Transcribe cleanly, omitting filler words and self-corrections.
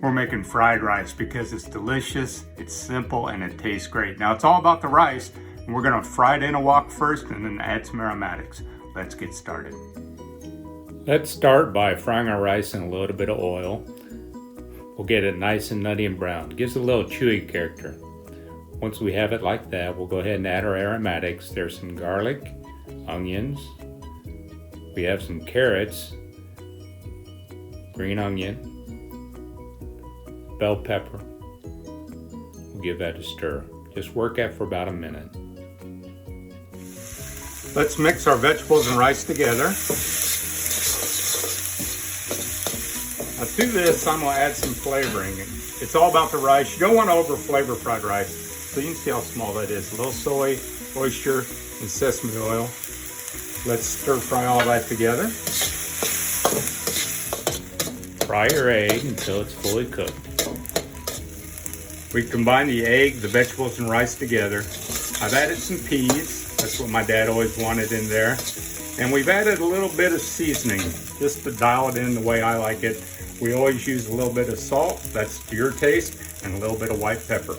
We're making fried rice because it's delicious, it's simple, and it tastes great. Now it's all about the rice, and we're gonna fry it in a wok first and then add some aromatics. Let's get started. Let's start by frying our rice in a little bit of oil. We'll get it nice and nutty and brown. It gives it a little chewy character. Once we have it like that, we'll go ahead and add our aromatics. There's some garlic, onions. We have some carrots, green onion, bell pepper. We'll give that a stir. Just work that for about a minute. Let's mix our vegetables and rice together. Now to this, I'm gonna add some flavoring. It's all about the rice. You don't want to over flavor fried rice. So you can see how small that is. A little soy, oyster, and sesame oil. Let's stir fry all that together. Fry your egg until it's fully cooked. We combine the egg, the vegetables, and rice together. I've added some peas. That's what my dad always wanted in there. And we've added a little bit of seasoning, just to dial it in the way I like it. We always use a little bit of salt, that's to your taste, and a little bit of white pepper.